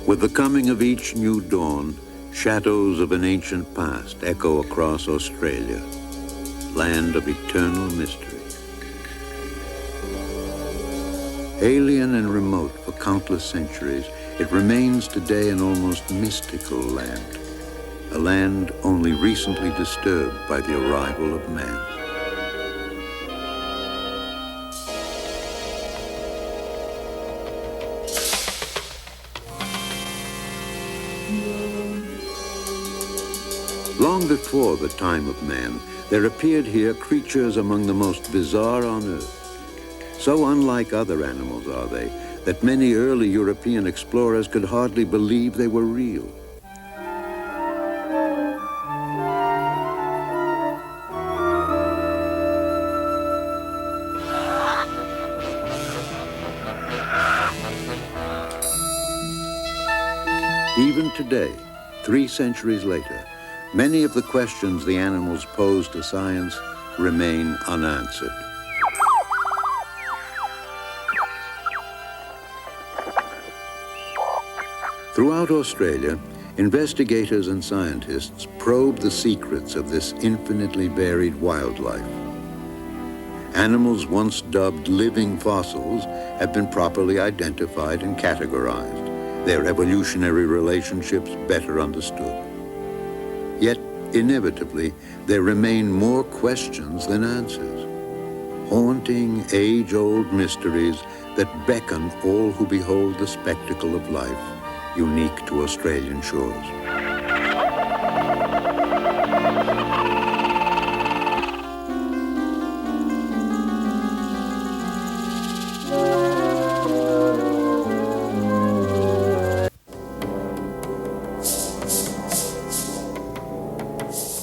With the coming of each new dawn, shadows of an ancient past echo across Australia, land of eternal mystery. Alien and remote for countless centuries, it remains today an almost mystical land, a land only recently disturbed by the arrival of man. Long before the time of man, there appeared here creatures among the most bizarre on earth. So unlike other animals are they, that many early European explorers could hardly believe they were real. Even today, 3 centuries later, many of the questions the animals pose to science remain unanswered. Throughout Australia, investigators and scientists probe the secrets of this infinitely varied wildlife. Animals once dubbed living fossils have been properly identified and categorized, their evolutionary relationships better understood. Yet, inevitably, there remain more questions than answers, haunting age-old mysteries that beckon all who behold the spectacle of life, unique to Australian shores.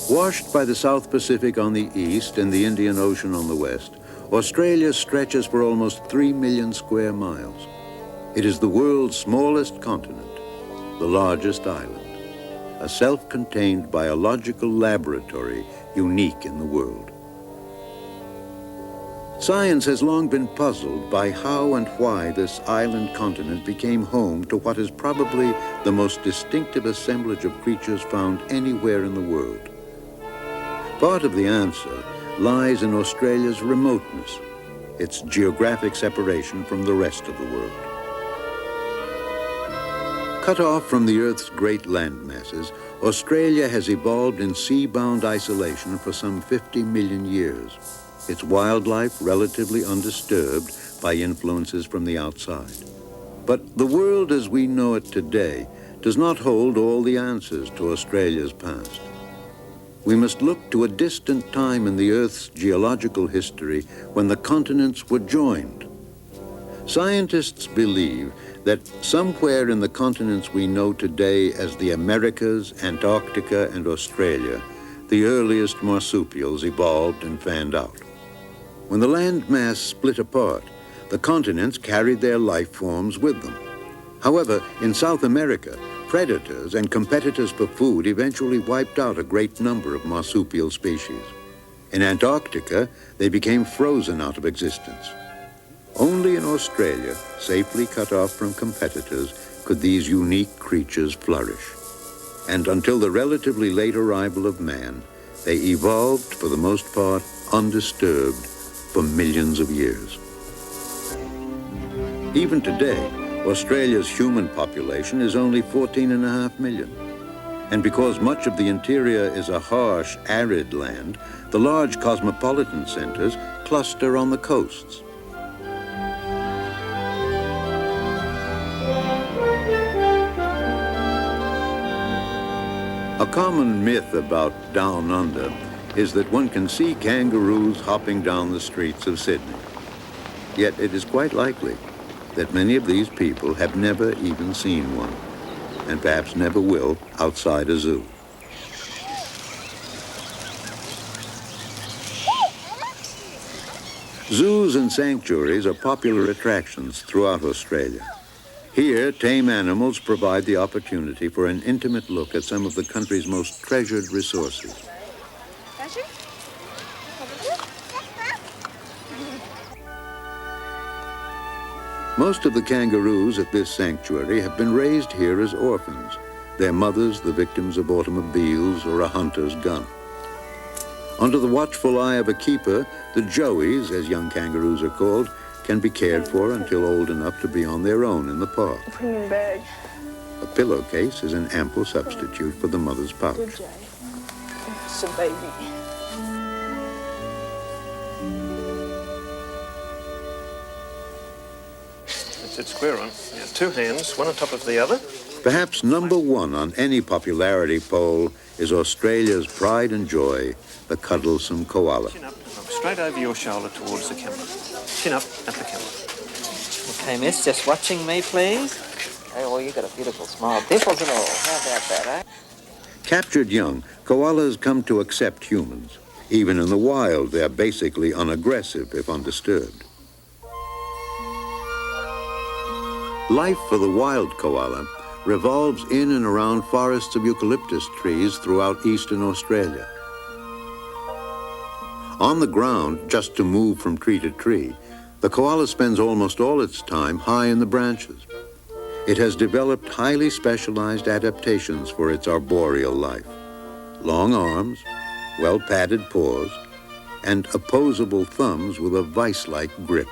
Washed by the South Pacific on the east and the Indian Ocean on the west, Australia stretches for almost 3 million square miles. It is the world's smallest continent, the largest island, a self-contained biological laboratory unique in the world. Science has long been puzzled by how and why this island continent became home to what is probably the most distinctive assemblage of creatures found anywhere in the world. Part of the answer lies in Australia's remoteness, its geographic separation from the rest of the world. Cut off from the Earth's great land masses, Australia has evolved in sea-bound isolation for some 50 million years, its wildlife relatively undisturbed by influences from the outside. But the world as we know it today does not hold all the answers to Australia's past. We must look to a distant time in the Earth's geological history when the continents were joined. Scientists believe that somewhere in the continents we know today as the Americas, Antarctica, and Australia, the earliest marsupials evolved and fanned out. When the land mass split apart, the continents carried their life forms with them. However, in South America, predators and competitors for food eventually wiped out a great number of marsupial species. In Antarctica, they became frozen out of existence. Only in Australia, safely cut off from competitors, could these unique creatures flourish. And until the relatively late arrival of man, they evolved, for the most part, undisturbed for millions of years. Even today, Australia's human population is only 14.5 million. And because much of the interior is a harsh, arid land, the large cosmopolitan centers cluster on the coasts. A common myth about Down Under is that one can see kangaroos hopping down the streets of Sydney. Yet it is quite likely that many of these people have never even seen one, and perhaps never will outside a zoo. Zoos and sanctuaries are popular attractions throughout Australia. Here, tame animals provide the opportunity for an intimate look at some of the country's most treasured resources. Most of the kangaroos at this sanctuary have been raised here as orphans, their mothers the victims of automobiles or a hunter's gun. Under the watchful eye of a keeper, the joeys, as young kangaroos are called, can be cared for until old enough to be on their own in the park. Put him in bag. A pillowcase is an ample substitute for the mother's pouch. Good, Jay. It's a baby. Sit square on. Yeah, two hands, one on top of the other. Perhaps number one on any popularity poll is Australia's pride and joy, the cuddlesome koala. Chin up, straight over your shoulder towards the camera. Chin up at the camera. Okay, miss, just watching me, please. Hey, well, you got a beautiful smile. Dimples and all. How about that, eh? Captured young, koalas come to accept humans. Even in the wild, they're basically unaggressive if undisturbed. Life for the wild koala revolves in and around forests of eucalyptus trees throughout eastern Australia. On the ground, just to move from tree to tree, the koala spends almost all its time high in the branches. It has developed highly specialized adaptations for its arboreal life. Long arms, well-padded paws, and opposable thumbs with a vice-like grip.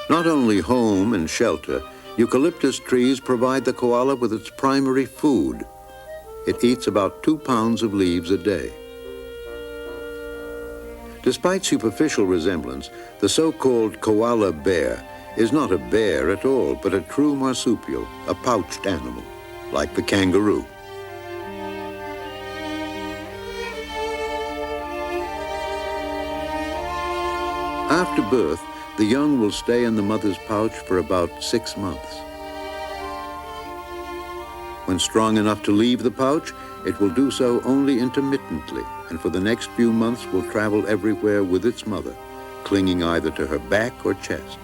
Not only home and shelter, eucalyptus trees provide the koala with its primary food. It eats about 2 pounds of leaves a day. Despite superficial resemblance, the so-called koala bear is not a bear at all, but a true marsupial, a pouched animal, like the kangaroo. After birth, the young will stay in the mother's pouch for about 6 months. When strong enough to leave the pouch, it will do so only intermittently, and for the next few months will travel everywhere with its mother, clinging either to her back or chest.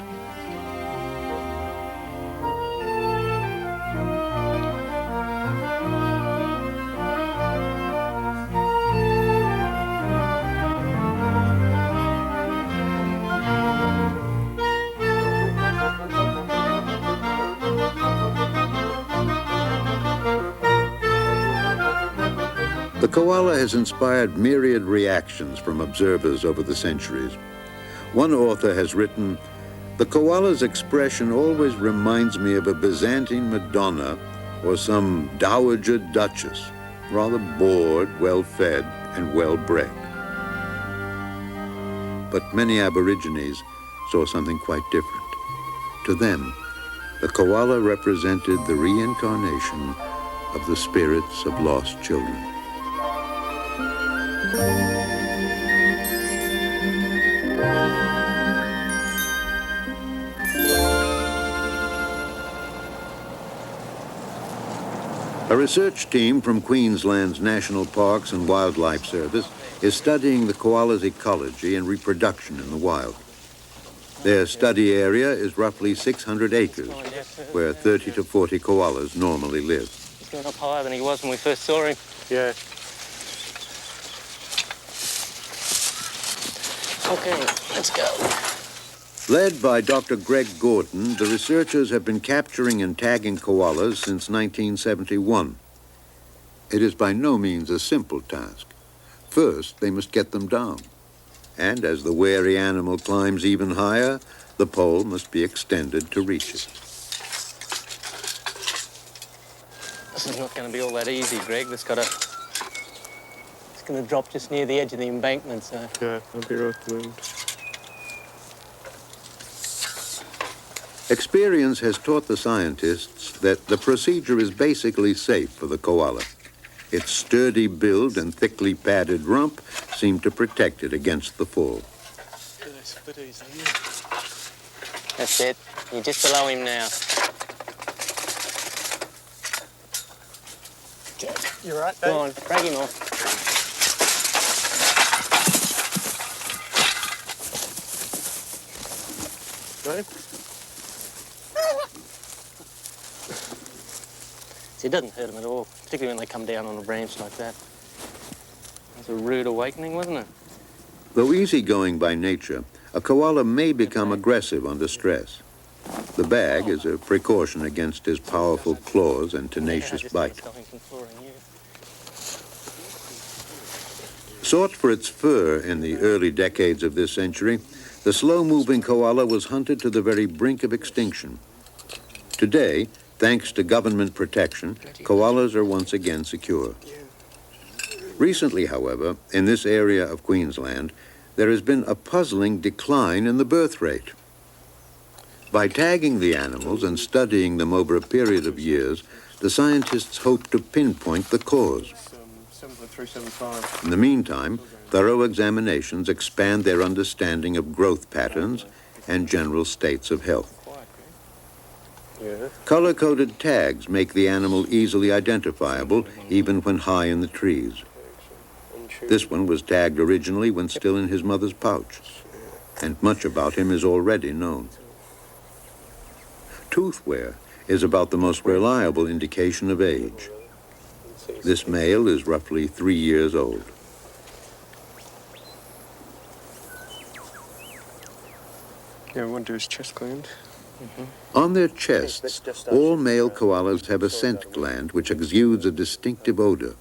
The koala has inspired myriad reactions from observers over the centuries. One author has written, "The koala's expression always reminds me of a Byzantine Madonna or some dowager duchess, rather bored, well-fed, and well-bred." But many Aborigines saw something quite different. To them, the koala represented the reincarnation of the spirits of lost children. A research team from Queensland's National Parks and Wildlife Service is studying the koala's ecology and reproduction in the wild. Their study area is roughly 600 acres, where 30 to 40 koalas normally live. He's going up higher than he was when we first saw him. Yeah. Okay, let's go. Led by Dr. Greg Gordon, the researchers have been capturing and tagging koalas since 1971. It is by no means a simple task. First, they must get them down. And as the wary animal climbs even higher, the pole must be extended to reach it. This is not going to be all that easy, Greg. It's going to drop just near the edge of the embankment, so... Yeah, I'll be right moved. Experience has taught the scientists that the procedure is basically safe for the koala. Its sturdy build and thickly padded rump seem to protect it against the fall. It's a bit easy, yeah. That's it. You're just below him now. Okay, you're right, Dave. Go on, drag him off. Dave? See, it doesn't hurt him at all, particularly when they come down on a branch like that. It was a rude awakening, wasn't it? Though easygoing by nature, a koala may become aggressive under stress. The bag is a precaution against his powerful claws and tenacious bite. Sought for its fur in the early decades of this century, the slow-moving koala was hunted to the very brink of extinction. Today, thanks to government protection, koalas are once again secure. Recently, however, in this area of Queensland, there has been a puzzling decline in the birth rate. By tagging the animals and studying them over a period of years, the scientists hope to pinpoint the cause. In the meantime, thorough examinations expand their understanding of growth patterns and general states of health. Color-coded tags make the animal easily identifiable, even when high in the trees. This one was tagged originally when still in his mother's pouch, and much about him is already known. Tooth wear is about the most reliable indication of age. This male is roughly 3 years old. Yeah, we want to do his chest gland. On their chests, all male koalas have a scent gland which exudes a distinctive odor.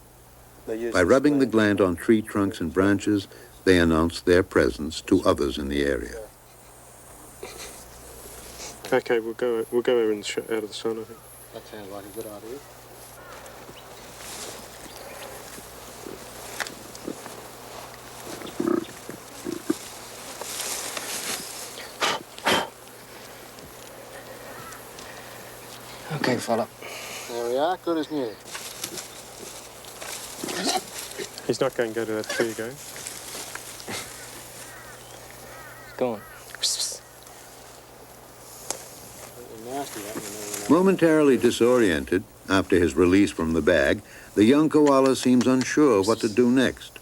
By rubbing the gland on tree trunks and branches, they announce their presence to others in the area. Okay, we'll go over and out of the sun, I think. That sounds like a good idea. Okay, fella. There we are, good as new. He's not going to go to that tree again. Go on. Momentarily disoriented after his release from the bag, the young koala seems unsure what to do next.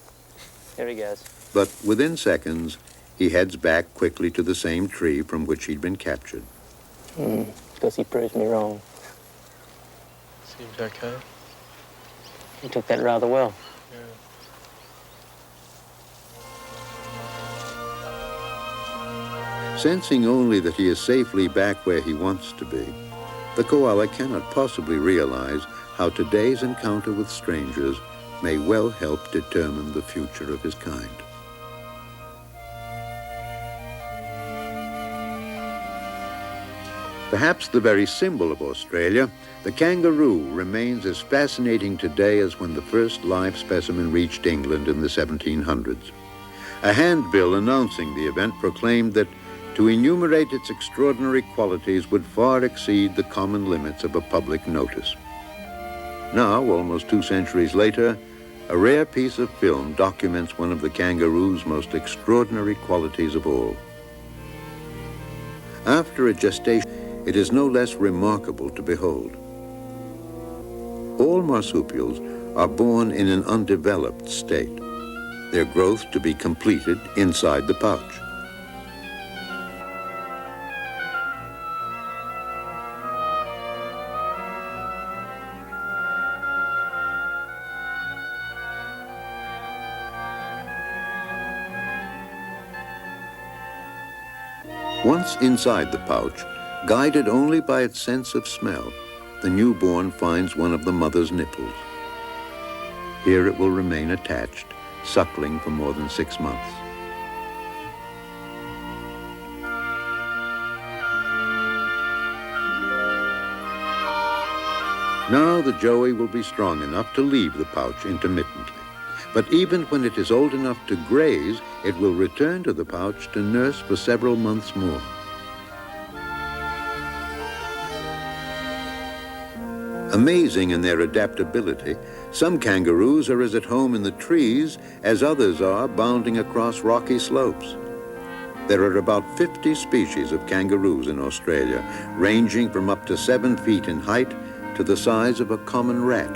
Here he goes. But within seconds, he heads back quickly to the same tree from which he'd been captured. Because he proves me wrong. Seems okay. He took that rather well. Sensing only that he is safely back where he wants to be, the koala cannot possibly realize how today's encounter with strangers may well help determine the future of his kind. Perhaps the very symbol of Australia, the kangaroo remains as fascinating today as when the first live specimen reached England in the 1700s. A handbill announcing the event proclaimed that to enumerate its extraordinary qualities would far exceed the common limits of a public notice. Now, almost 2 centuries later, a rare piece of film documents one of the kangaroo's most extraordinary qualities of all. After a gestation, it is no less remarkable to behold. All marsupials are born in an undeveloped state, their growth to be completed inside the pouch. Once inside the pouch, guided only by its sense of smell, the newborn finds one of the mother's nipples. Here it will remain attached, suckling for more than 6 months. Now the joey will be strong enough to leave the pouch intermittently. But even when it is old enough to graze, it will return to the pouch to nurse for several months more. Amazing in their adaptability, some kangaroos are as at home in the trees as others are bounding across rocky slopes. There are about 50 species of kangaroos in Australia, ranging from up to 7 feet in height to the size of a common rat.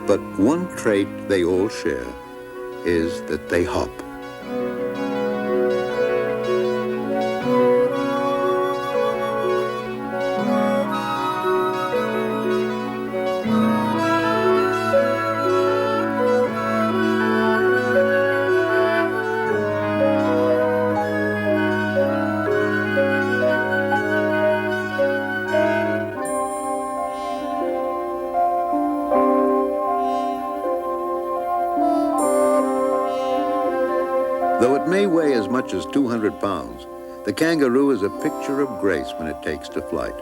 But one trait they all share is that they hop. may weigh as much as 200 pounds, the kangaroo is a picture of grace when it takes to flight.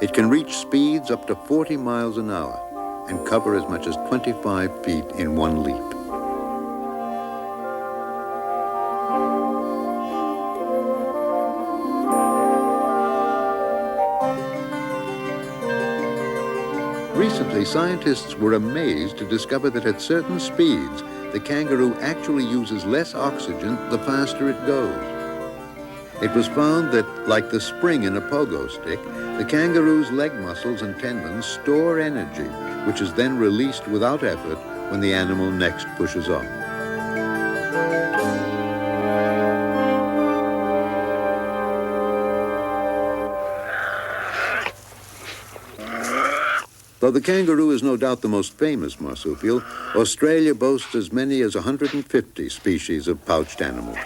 It can reach speeds up to 40 miles an hour and cover as much as 25 feet in one leap. Recently, scientists were amazed to discover that at certain speeds, the kangaroo actually uses less oxygen the faster it goes. It was found that, like the spring in a pogo stick, the kangaroo's leg muscles and tendons store energy, which is then released without effort when the animal next pushes off. Though the kangaroo is no doubt the most famous marsupial, Australia boasts as many as 150 species of pouched animals.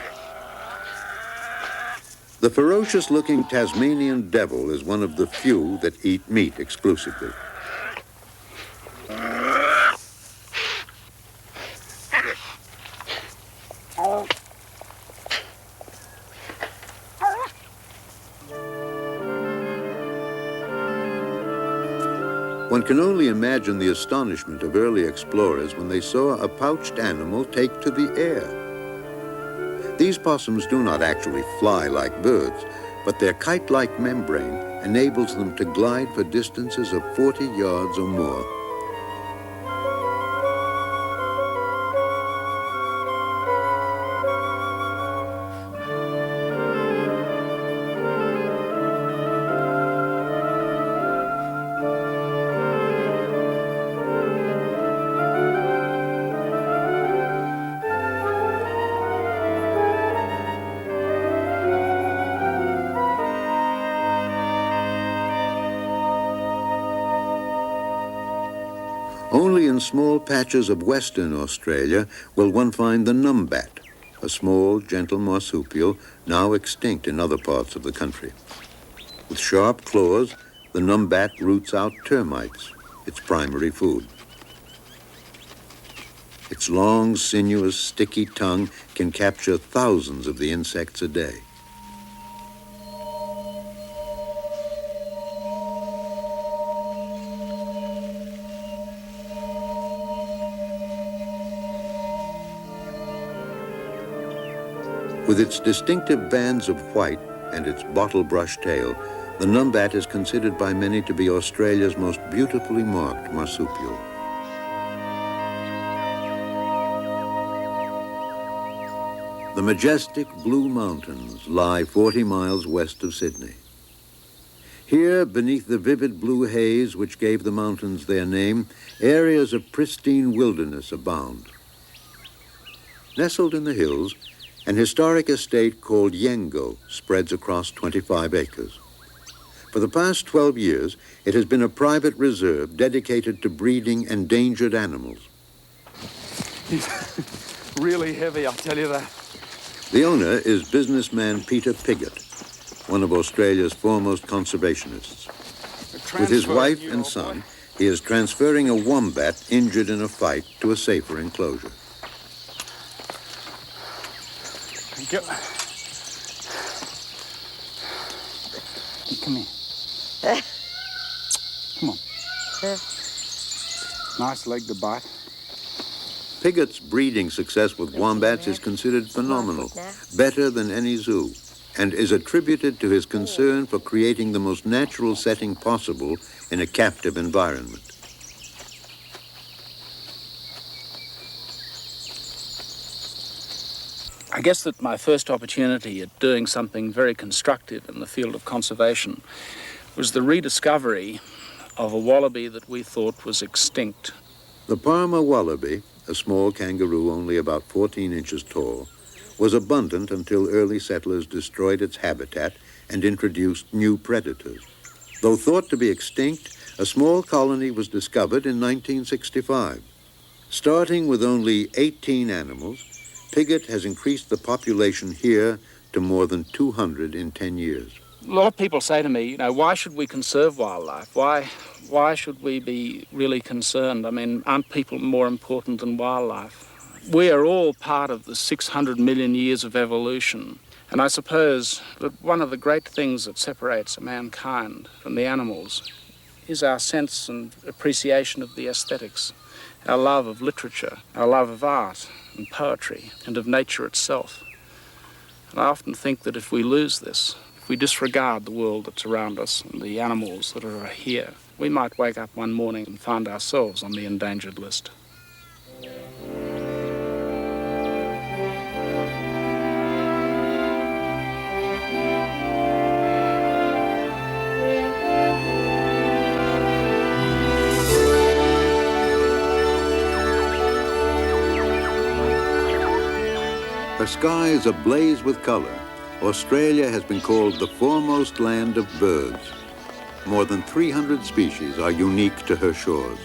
The ferocious-looking Tasmanian devil is one of the few that eat meat exclusively. One can only imagine the astonishment of early explorers when they saw a pouched animal take to the air. These possums do not actually fly like birds, but their kite-like membrane enables them to glide for distances of 40 yards or more. Only in small patches of Western Australia will one find the numbat, a small, gentle marsupial now extinct in other parts of the country. With sharp claws, the numbat roots out termites, its primary food. Its long, sinuous, sticky tongue can capture thousands of the insects a day. With its distinctive bands of white and its bottle-brush tail, the numbat is considered by many to be Australia's most beautifully marked marsupial. The majestic Blue Mountains lie 40 miles west of Sydney. Here, beneath the vivid blue haze which gave the mountains their name, areas of pristine wilderness abound. Nestled in the hills, an historic estate called Yengo spreads across 25 acres. For the past 12 years, it has been a private reserve dedicated to breeding endangered animals. He's really heavy, I'll tell you that. The owner is businessman Peter Piggott, one of Australia's foremost conservationists. With his wife and son, he is transferring a wombat injured in a fight to a safer enclosure. Thank you. Come here. Come on. Nice leg to bite. Piggott's breeding success with wombats is considered phenomenal, better than any zoo, and is attributed to his concern for creating the most natural setting possible in a captive environment. I guess that my first opportunity at doing something very constructive in the field of conservation was the rediscovery of a wallaby that we thought was extinct. The Parma wallaby, a small kangaroo only about 14 inches tall, was abundant until early settlers destroyed its habitat and introduced new predators. Though thought to be extinct, a small colony was discovered in 1965. Starting with only 18 animals, Piggott has increased the population here to more than 200 in 10 years. A lot of people say to me, why should we conserve wildlife? Why should we be really concerned? I mean, aren't people more important than wildlife? We are all part of the 600 million years of evolution. And I suppose that one of the great things that separates mankind from the animals is our sense and appreciation of the aesthetics, our love of literature, our love of art and poetry and of nature itself. And I often think that if we lose this, if we disregard the world that's around us and the animals that are here, we might wake up one morning and find ourselves on the endangered list. Her sky is ablaze with color. Australia has been called the foremost land of birds. More than 300 species are unique to her shores.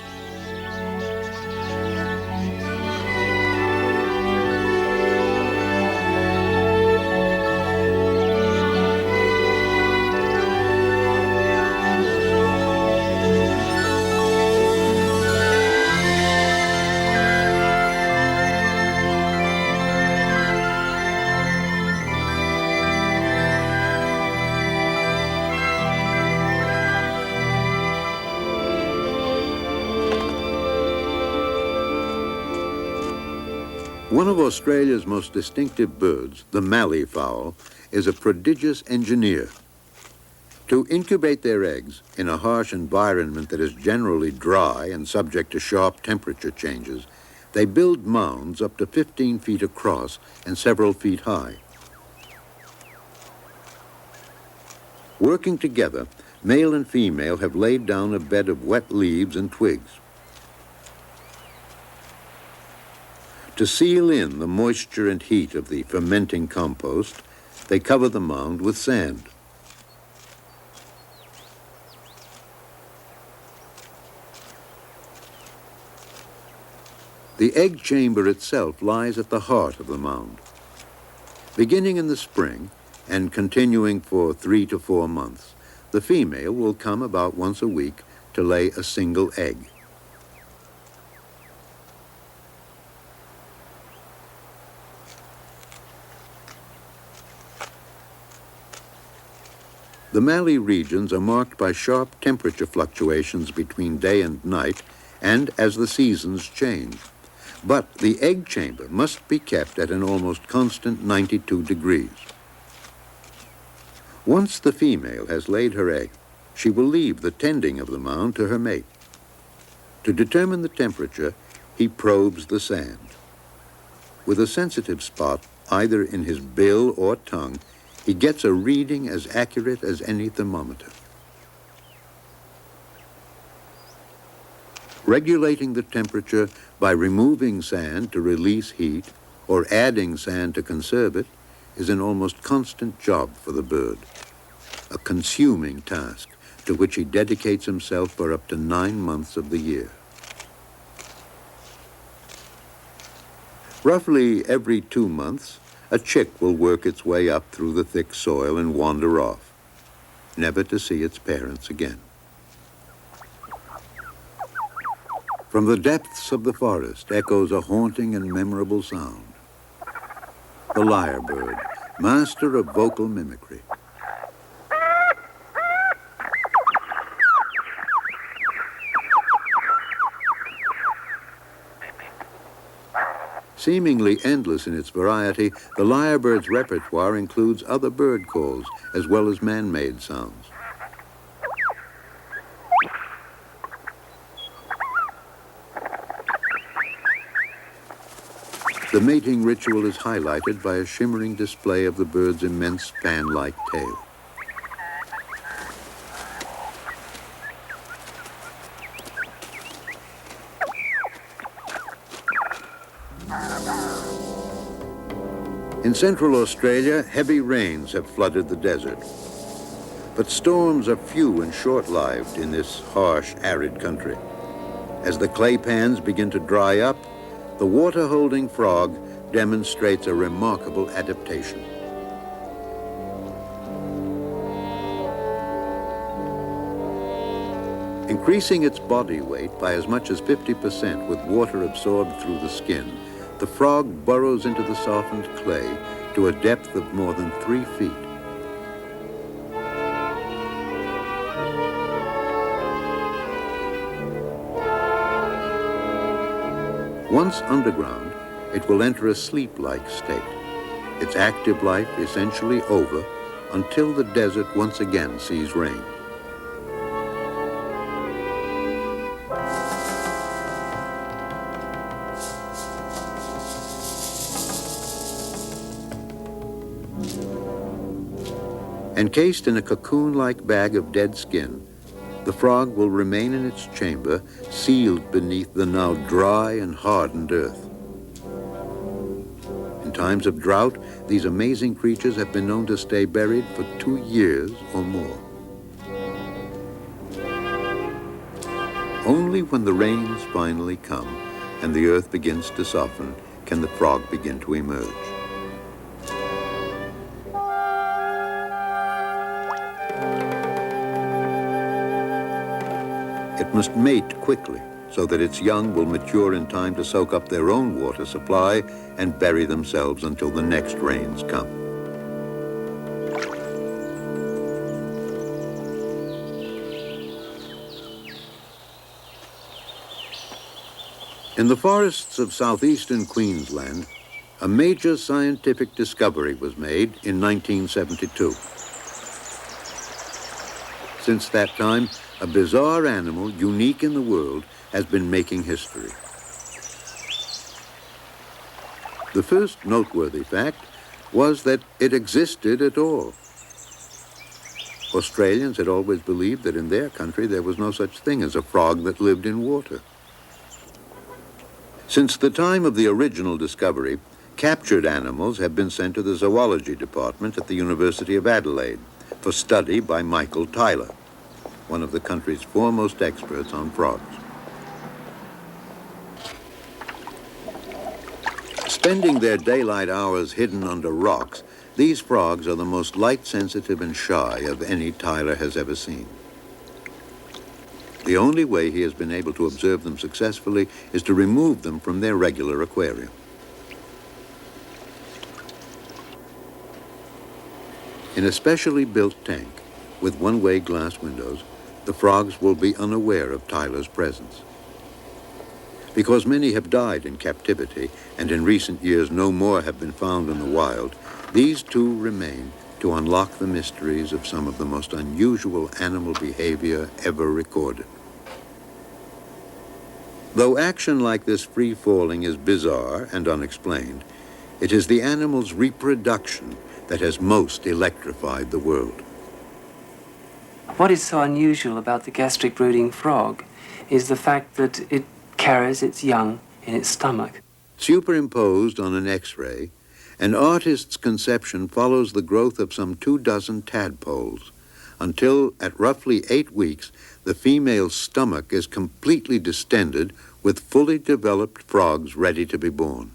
One of Australia's most distinctive birds, the mallee fowl, is a prodigious engineer. To incubate their eggs in a harsh environment that is generally dry and subject to sharp temperature changes, they build mounds up to 15 feet across and several feet high. Working together, male and female have laid down a bed of wet leaves and twigs. To seal in the moisture and heat of the fermenting compost, they cover the mound with sand. The egg chamber itself lies at the heart of the mound. Beginning in the spring and continuing for 3 to 4 months, the female will come about once a week to lay a single egg. The mallee regions are marked by sharp temperature fluctuations between day and night and as the seasons change. But the egg chamber must be kept at an almost constant 92 degrees. Once the female has laid her egg, she will leave the tending of the mound to her mate. To determine the temperature, he probes the sand. With a sensitive spot, either in his bill or tongue, he gets a reading as accurate as any thermometer. Regulating the temperature by removing sand to release heat or adding sand to conserve it is an almost constant job for the bird, a consuming task to which he dedicates himself for up to 9 months of the year. Roughly every 2 months, a chick will work its way up through the thick soil and wander off, never to see its parents again. From the depths of the forest echoes a haunting and memorable sound. The lyrebird, master of vocal mimicry. Seemingly endless in its variety, the lyrebird's repertoire includes other bird calls as well as man-made sounds. The mating ritual is highlighted by a shimmering display of the bird's immense fan-like tail. In central Australia, heavy rains have flooded the desert. But storms are few and short-lived in this harsh, arid country. As the clay pans begin to dry up, the water-holding frog demonstrates a remarkable adaptation. Increasing its body weight by as much as 50% with water absorbed through the skin, the frog burrows into the softened clay to a depth of more than 3 feet. Once underground, it will enter a sleep-like state, its active life essentially over until the desert once again sees rain. Encased in a cocoon-like bag of dead skin, the frog will remain in its chamber, sealed beneath the now dry and hardened earth. In times of drought, these amazing creatures have been known to stay buried for 2 years or more. Only when the rains finally come and the earth begins to soften can the frog begin to emerge. It must mate quickly so that its young will mature in time to soak up their own water supply and bury themselves until the next rains come. In the forests of southeastern Queensland, a major scientific discovery was made in 1972. Since that time, a bizarre animal, unique in the world, has been making history. The first noteworthy fact was that it existed at all. Australians had always believed that in their country there was no such thing as a frog that lived in water. Since the time of the original discovery, captured animals have been sent to the zoology department at the University of Adelaide for study by Michael Tyler, one of the country's foremost experts on frogs. Spending their daylight hours hidden under rocks, these frogs are the most light-sensitive and shy of any Tyler has ever seen. The only way he has been able to observe them successfully is to remove them from their regular aquarium. In a specially built tank with one-way glass windows, the frogs will be unaware of Tyler's presence. Because many have died in captivity, and in recent years no more have been found in the wild, these two remain to unlock the mysteries of some of the most unusual animal behavior ever recorded. Though action like this free-falling is bizarre and unexplained, it is the animal's reproduction that has most electrified the world. What is so unusual about the gastric brooding frog is the fact that it carries its young in its stomach. Superimposed on an X-ray, an artist's conception follows the growth of some 24 tadpoles until, at roughly 8 weeks, the female's stomach is completely distended with fully developed frogs ready to be born.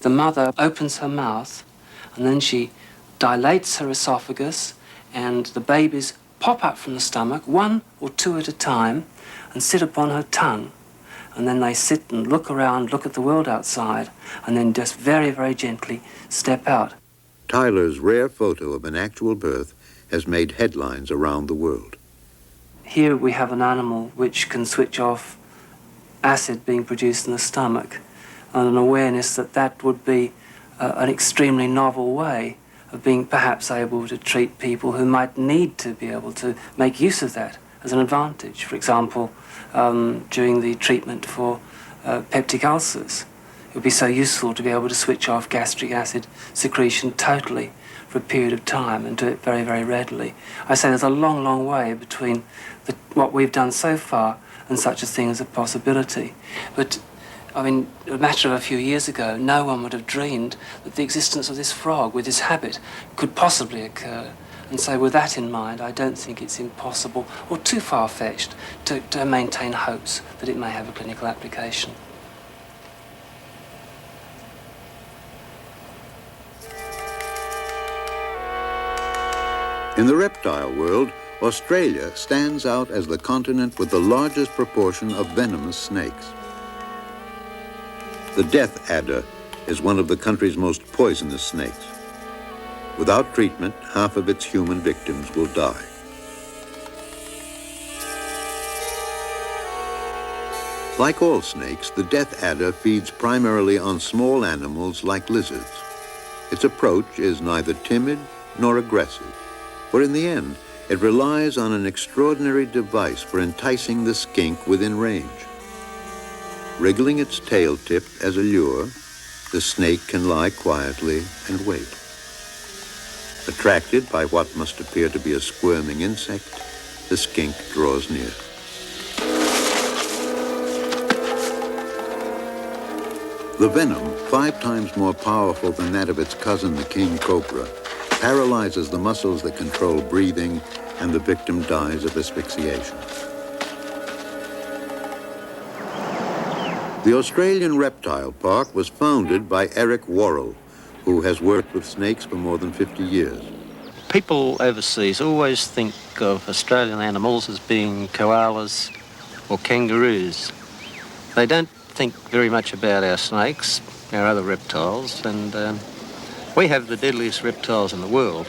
The mother opens her mouth and then she dilates her esophagus, and the babies pop up from the stomach, 1 or 2 at a time, and sit upon her tongue. And then they sit and look around, look at the world outside, and then just very, very gently step out. Tyler's rare photo of an actual birth has made headlines around the world. Here we have an animal which can switch off acid being produced in the stomach, and an awareness that that would be an extremely novel way of being perhaps able to treat people who might need to be able to make use of that as an advantage. For example, during the treatment for peptic ulcers, it would be so useful to be able to switch off gastric acid secretion totally for a period of time and do it very, very readily. I say there's a long, long way between what we've done so far and such a thing as a possibility. But I mean, a matter of a few years ago, no one would have dreamed that the existence of this frog with this habit could possibly occur. And so with that in mind, I don't think it's impossible or too far-fetched to maintain hopes that it may have a clinical application. In the reptile world, Australia stands out as the continent with the largest proportion of venomous snakes. The death adder is one of the country's most poisonous snakes. Without treatment, half of its human victims will die. Like all snakes, the death adder feeds primarily on small animals like lizards. Its approach is neither timid nor aggressive, for in the end, it relies on an extraordinary device for enticing the skink within range. Wriggling its tail tip as a lure, the snake can lie quietly and wait. Attracted by what must appear to be a squirming insect, the skink draws near. The venom, 5 times more powerful than that of its cousin, the king cobra, paralyzes the muscles that control breathing, and the victim dies of asphyxiation. The Australian Reptile Park was founded by Eric Worrell, who has worked with snakes for more than 50 years. People overseas always think of Australian animals as being koalas or kangaroos. They don't think very much about our snakes, our other reptiles, and we have the deadliest reptiles in the world.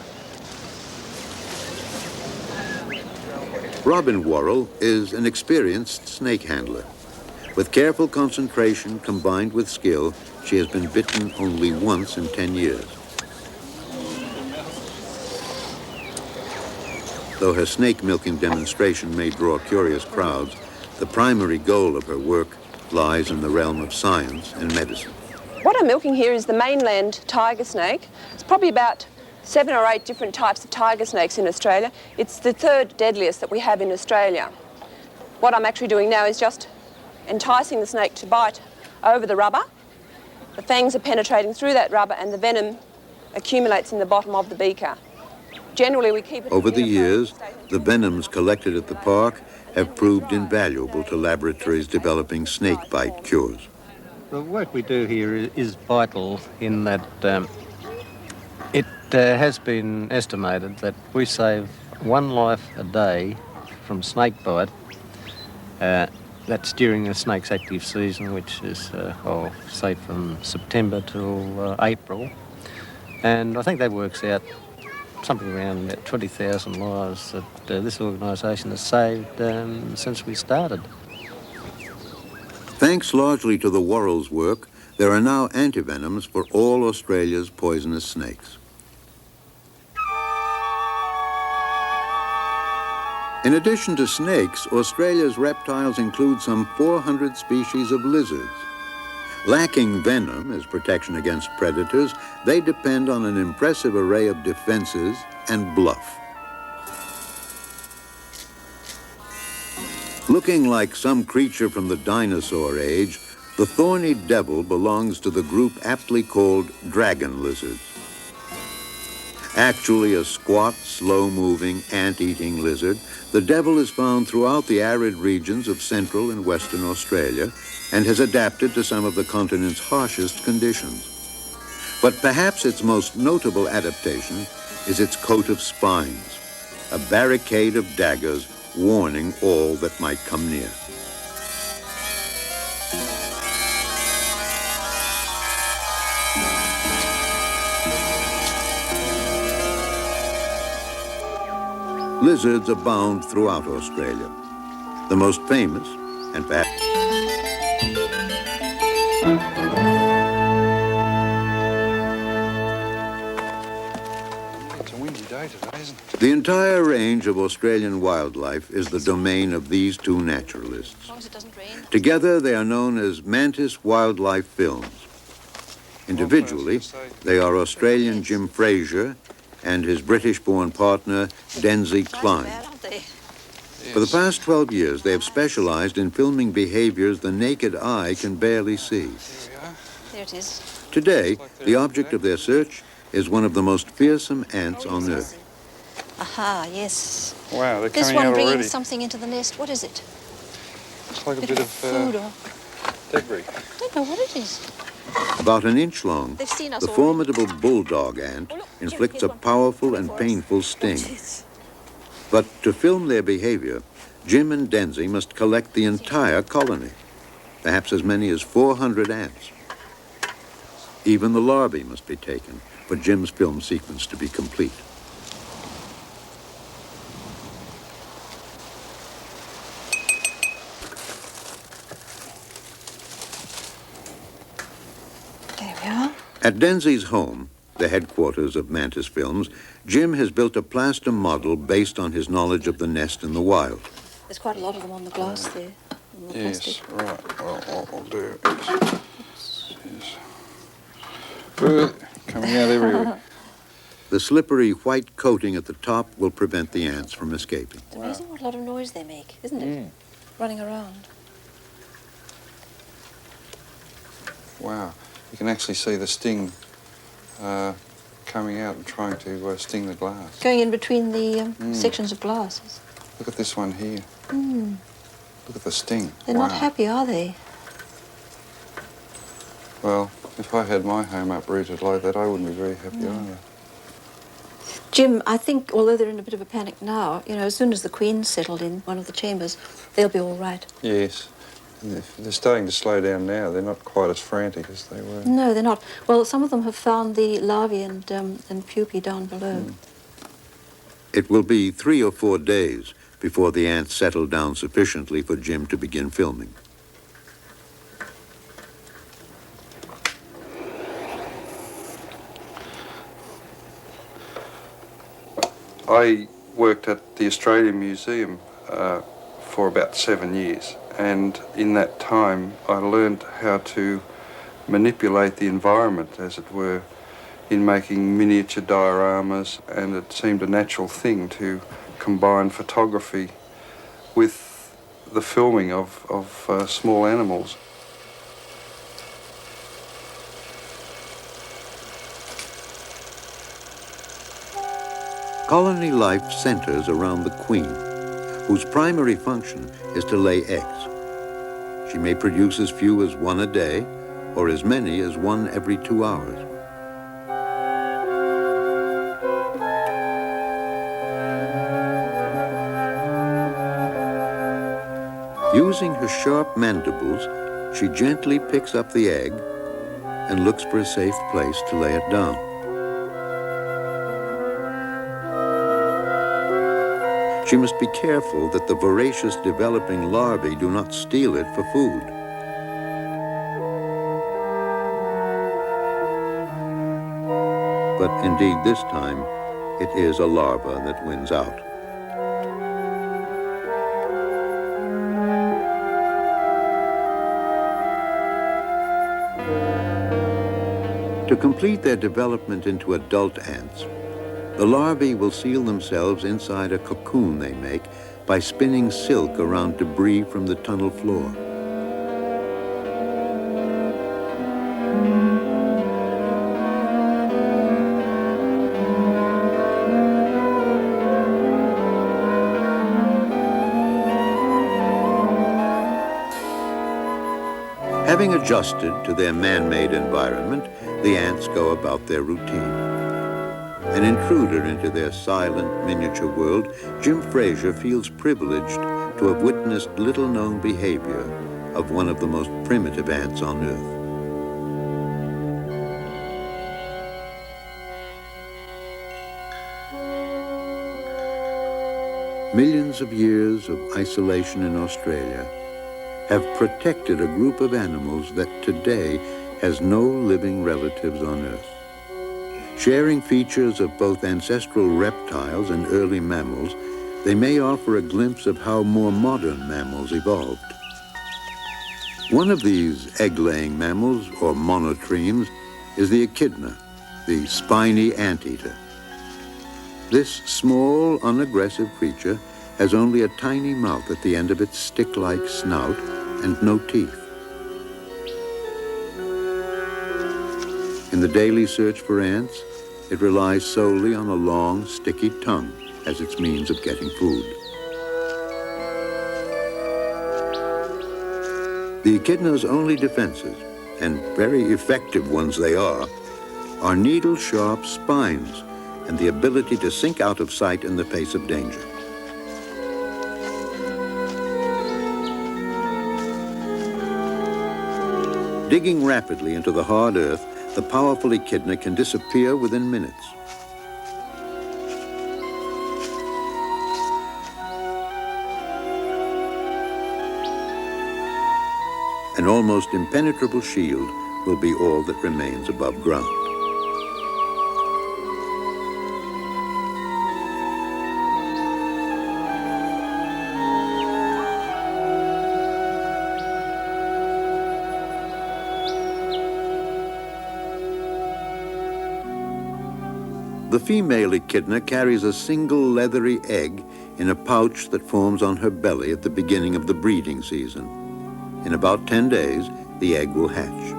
Robin Worrell is an experienced snake handler. With careful concentration combined with skill, she has been bitten only once in 10 years. Though her snake milking demonstration may draw curious crowds, the primary goal of her work lies in the realm of science and medicine. What I'm milking here is the mainland tiger snake. It's probably about 7 or 8 different types of tiger snakes in Australia. It's the 3rd deadliest that we have in Australia. What I'm actually doing now is just enticing the snake to bite over the rubber. The fangs are penetrating through that rubber and the venom accumulates in the bottom of the beaker. Generally, we keep it... Over the years, the venoms collected at the park have proved invaluable to laboratories developing snake bite cures. The work we do here is vital in that it has been estimated that we save 1 life a day from snake bite. That's during the snake's active season, which is, say, from September till April. And I think that works out something around about 20,000 lives that this organisation has saved since we started. Thanks largely to the Worrell's work, there are now antivenoms for all Australia's poisonous snakes. In addition to snakes, Australia's reptiles include some 400 species of lizards. Lacking venom as protection against predators, they depend on an impressive array of defenses and bluff. Looking like some creature from the dinosaur age, the thorny devil belongs to the group aptly called dragon lizards. Actually a squat, slow-moving, ant-eating lizard, the devil is found throughout the arid regions of central and western Australia and has adapted to some of the continent's harshest conditions. But perhaps its most notable adaptation is its coat of spines, a barricade of daggers warning all that might come near. Lizards abound throughout Australia. The most famous, and perhaps It's a windy day today, isn't it? the entire range of Australian wildlife is the domain of these 2 naturalists. As long as it doesn't rain. Together, they are known as Mantis Wildlife Films. Individually, they are Australian Jim Fraser and his British-born partner, Denzi Klein. For the past 12 years, they have specialized in filming behaviors the naked eye can barely see. There it is. Today, the object of their search is one of the most fearsome ants on Earth. Aha, yes. Wow, they're This coming one out bringing already. something into the nest. What is it? It's like a bit of food or... debris. I don't know what it is. About an inch long, They've seen us the already. formidable bulldog ant inflicts a powerful and painful sting. But to film their behavior, Jim and Denzi must collect the entire colony, perhaps as many as 400 ants. Even the larvae must be taken for Jim's film sequence to be complete. There we are. At Denzey's home, the headquarters of Mantis Films, Jim has built a plaster model based on his knowledge of the nest in the wild. There's quite a lot of them on the glass there. On the Yes, plastic. right. Well, what we'll do is coming out everywhere. The slippery white coating at the top will prevent the ants from escaping. It's amazing what a lot of noise they make, isn't it? Running around. Wow. You can actually see the sting coming out and trying to sting the glass. Going in between the sections of glasses. Look at this one here. Look at the sting. They're not happy, are they? Well, if I had my home uprooted like that, I wouldn't be very happy either. Jim, I think, although they're in a bit of a panic now, you know, as soon as the Queen's settled in one of the chambers, they'll be all right. Yes. They're starting to slow down now. They're not quite as frantic as they were. No, they're not. Well, some of them have found the larvae and pupae down below. It will be 3 or 4 days before the ants settle down sufficiently for Jim to begin filming. I worked at the Australian Museum for about 7 years, and in that time I learned how to manipulate the environment, as it were, in making miniature dioramas, and it seemed a natural thing to combine photography with the filming of small animals. Colony life centers around the queen, whose primary function is to lay eggs. She may produce as few as 1 a day, or as many as 1 every 2 hours. Using her sharp mandibles, she gently picks up the egg and looks for a safe place to lay it down. She must be careful that the voracious developing larvae do not steal it for food. But indeed this time, it is a larva that wins out. To complete their development into adult ants, the larvae will seal themselves inside a cocoon they make by spinning silk around debris from the tunnel floor. Having adjusted to their man-made environment, the ants go about their routine. An intruder into their silent, miniature world, Jim Fraser feels privileged to have witnessed little-known behavior of one of the most primitive ants on Earth. Millions of years of isolation in Australia have protected a group of animals that today has no living relatives on Earth. Sharing features of both ancestral reptiles and early mammals, they may offer a glimpse of how more modern mammals evolved. One of these egg-laying mammals, or monotremes, is the echidna, the spiny anteater. This small, unaggressive creature has only a tiny mouth at the end of its stick-like snout and no teeth. In the daily search for ants, it relies solely on a long, sticky tongue as its means of getting food. The echidna's only defenses, and very effective ones they are needle-sharp spines and the ability to sink out of sight in the face of danger. Digging rapidly into the hard earth, the powerful echidna can disappear within minutes. An almost impenetrable shield will be all that remains above ground. The female echidna carries a single leathery egg in a pouch that forms on her belly at the beginning of the breeding season. In about 10 days, the egg will hatch.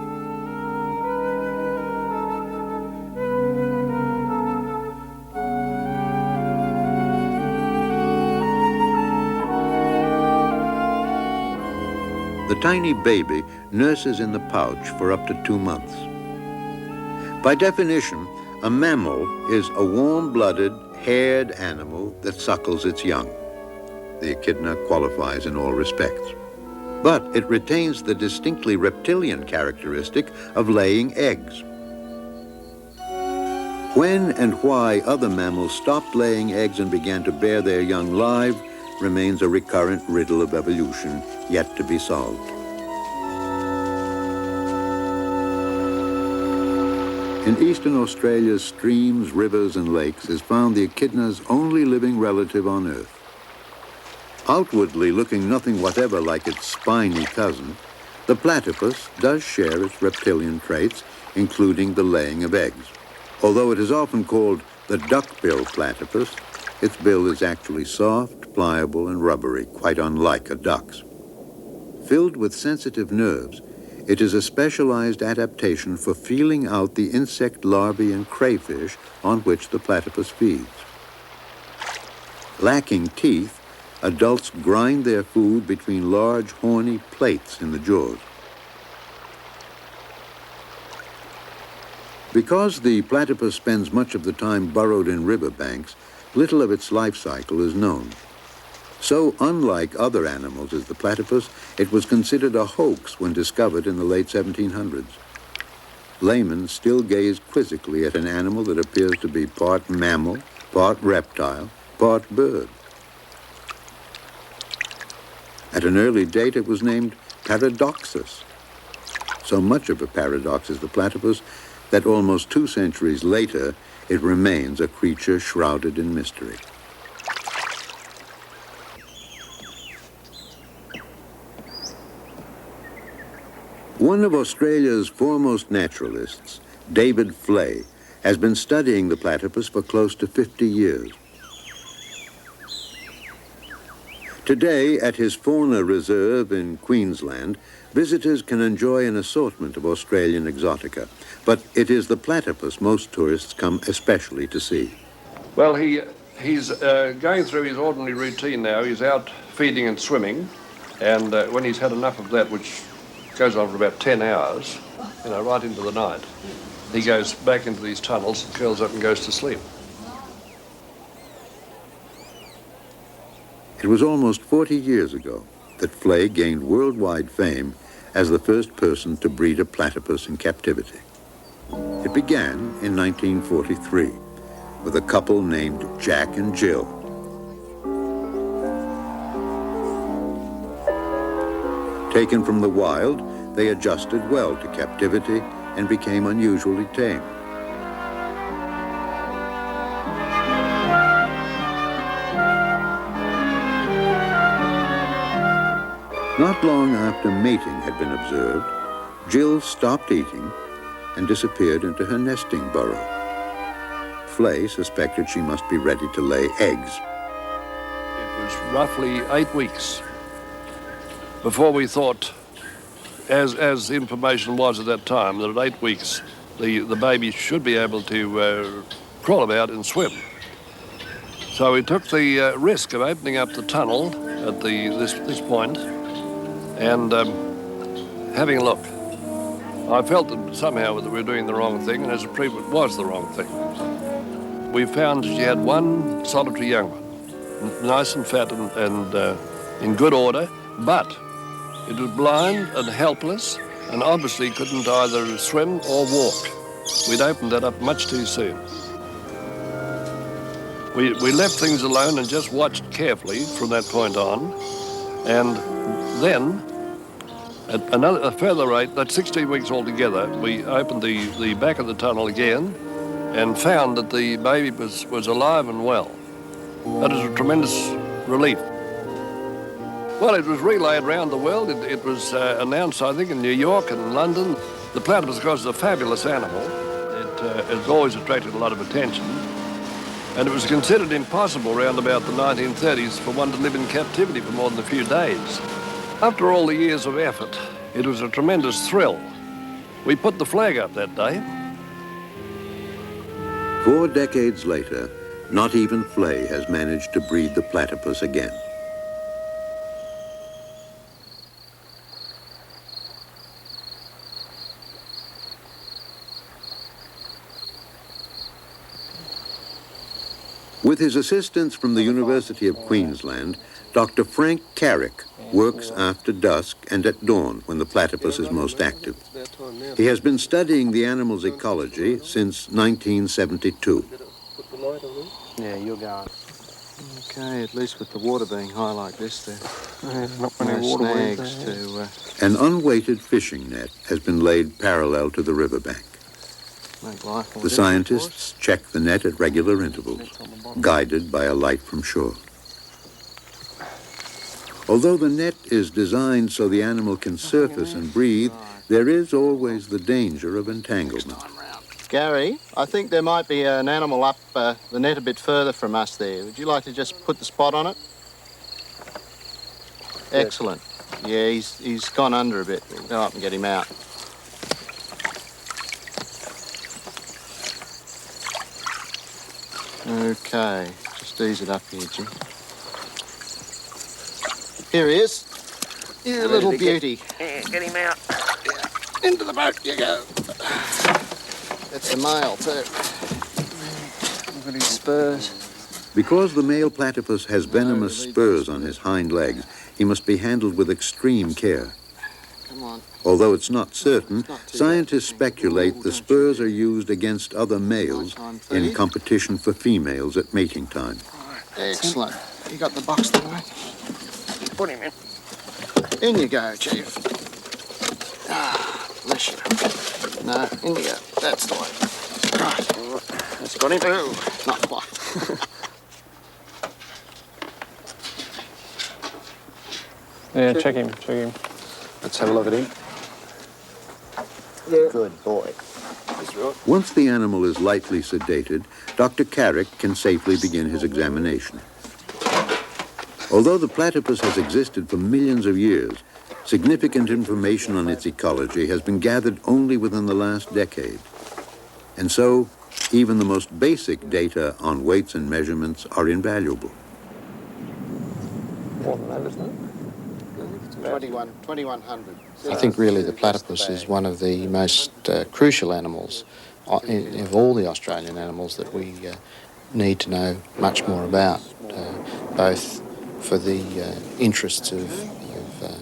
The tiny baby nurses in the pouch for up to 2 months. By definition, a mammal is a warm-blooded, haired animal that suckles its young. The echidna qualifies in all respects. But it retains the distinctly reptilian characteristic of laying eggs. When and why other mammals stopped laying eggs and began to bear their young live remains a recurrent riddle of evolution yet to be solved. In eastern Australia's streams, rivers, and lakes is found the echidna's only living relative on Earth. Outwardly looking nothing whatever like its spiny cousin, the platypus does share its reptilian traits, including the laying of eggs. Although it is often called the duck-billed platypus, its bill is actually soft, pliable, and rubbery, quite unlike a duck's. Filled with sensitive nerves, it is a specialized adaptation for feeling out the insect larvae and crayfish on which the platypus feeds. Lacking teeth, adults grind their food between large horny plates in the jaws. Because the platypus spends much of the time burrowed in riverbanks, little of its life cycle is known. So unlike other animals is the platypus, it was considered a hoax when discovered in the late 1700s. Laymen still gaze quizzically at an animal that appears to be part mammal, part reptile, part bird. At an early date, it was named Paradoxus. So much of a paradox is the platypus that almost 2 centuries later, it remains a creature shrouded in mystery. One of Australia's foremost naturalists, David Flay, has been studying the platypus for close to 50 years. Today, at his fauna reserve in Queensland, visitors can enjoy an assortment of Australian exotica, but it is the platypus most tourists come especially to see. Well, he's going through his ordinary routine now. He's out feeding and swimming, and when he's had enough of that, which goes on for about 10 hours, right into the night, he goes back into these tunnels, curls up and goes to sleep. It was almost 40 years ago that Flay gained worldwide fame as the first person to breed a platypus in captivity. It began in 1943 with a couple named Jack and Jill. Taken from the wild, they adjusted well to captivity and became unusually tame. Not long after mating had been observed, Jill stopped eating and disappeared into her nesting burrow. Flay suspected she must be ready to lay eggs. It was roughly 8 weeks before we thought, as the information was at that time, that at 8 weeks the baby should be able to crawl about and swim. So we took the risk of opening up the tunnel at this point and having a look. I felt that somehow that we were doing the wrong thing, and as a proof, it was the wrong thing. We found she had one solitary young one, nice and fat and in good order, but it was blind and helpless and obviously couldn't either swim or walk. we'd opened that up much too soon. We left things alone and just watched carefully from that point on. And then, at a further rate, that's 16 weeks altogether, we opened the back of the tunnel again and found that the baby was alive and well. That was a tremendous relief. Well, it was relayed around the world. It was announced, I think, in New York and London. The platypus, of course, is a fabulous animal. It has always attracted a lot of attention. And it was considered impossible around about the 1930s for one to live in captivity for more than a few days. After all the years of effort, it was a tremendous thrill. We put the flag up that day. 4 decades later, not even Flay has managed to breed the platypus again. With his assistance from the University of Queensland, Dr. Frank Carrick works after dusk and at dawn when the platypus is most active. He has been studying the animal's ecology since 1972. Yeah, you're going. Okay, at least with the water being high like this, there not many no water snags to... An unweighted fishing net has been laid parallel to the riverbank. The scientists check the net at regular intervals, guided by a light from shore. Although the net is designed so the animal can surface and breathe, there is always the danger of entanglement. Gary, I think there might be an animal up the net a bit further from us there. Would you like to just put the spot on it? Excellent. Yeah, he's gone under a bit. We'll go up and get him out. Okay, just ease it up here, Jim. Here he is. You little beauty. Get him out. Yeah. Into the boat you go. That's the male too. Look at his spurs. Because the male platypus has venomous spurs on his hind legs, he must be handled with extreme care. Come on. Although it's not certain, scientists speculate the spurs are used against other males in competition for females at mating time. Excellent. You got the box there, mate? Put him in. In you go, Chief. Ah, bless you. No, in you go. That's the way. Right. That's got him. Ooh, not quite. Yeah, check him. Let's have a look at him. Yeah. Good boy. Once the animal is lightly sedated, Dr. Carrick can safely begin his examination. Although the platypus has existed for millions of years, significant information on its ecology has been gathered only within the last decade. And so, even the most basic data on weights and measurements are invaluable. More than that, isn't it? 2100. I think really the platypus is one of the most crucial animals of all the Australian animals that we need to know much more about, both for the interests of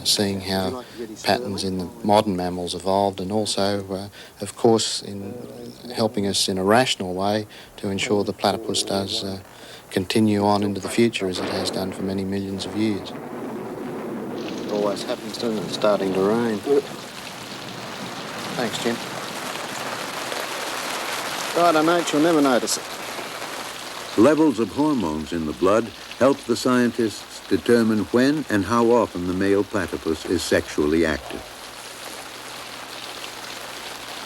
seeing how patterns in the modern mammals evolved, and also, of course, in helping us in a rational way to ensure the platypus does continue on into the future as it has done for many millions of years. It always happens, doesn't it? It's starting to rain. Thanks, Jim. Righto, mate, you'll never notice it. Levels of hormones in the blood help the scientists determine when and how often the male platypus is sexually active.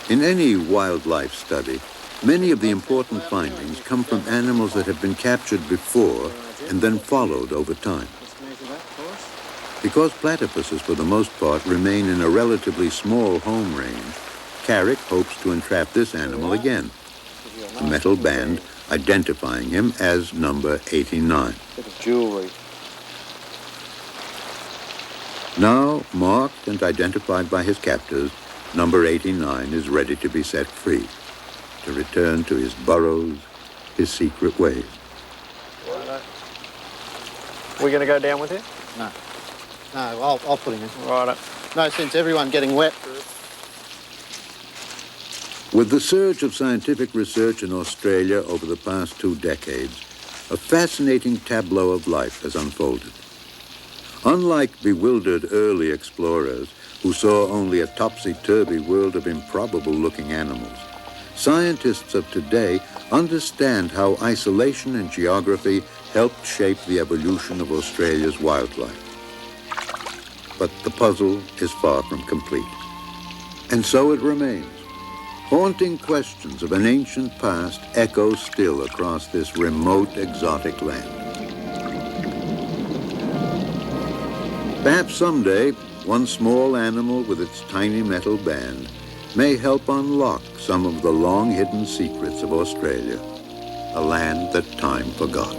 In any wildlife study, many of the important findings come from animals that have been captured before and then followed over time. Because platypuses, for the most part, remain in a relatively small home range, Carrick hopes to entrap this animal again. A metal band identifying him as number 89. Bit of jewellery. Now marked and identified by his captors, number 89 is ready to be set free, to return to his burrows, his secret ways. We're going to go down with it? No. No, I'll put him in. Right. No sense everyone getting wet. With the surge of scientific research in Australia over the past 2 decades, a fascinating tableau of life has unfolded. Unlike bewildered early explorers who saw only a topsy-turvy world of improbable-looking animals, scientists of today understand how isolation and geography helped shape the evolution of Australia's wildlife. But the puzzle is far from complete. And so it remains. Haunting questions of an ancient past echo still across this remote, exotic land. Perhaps someday, one small animal with its tiny metal band may help unlock some of the long-hidden secrets of Australia, a land that time forgot.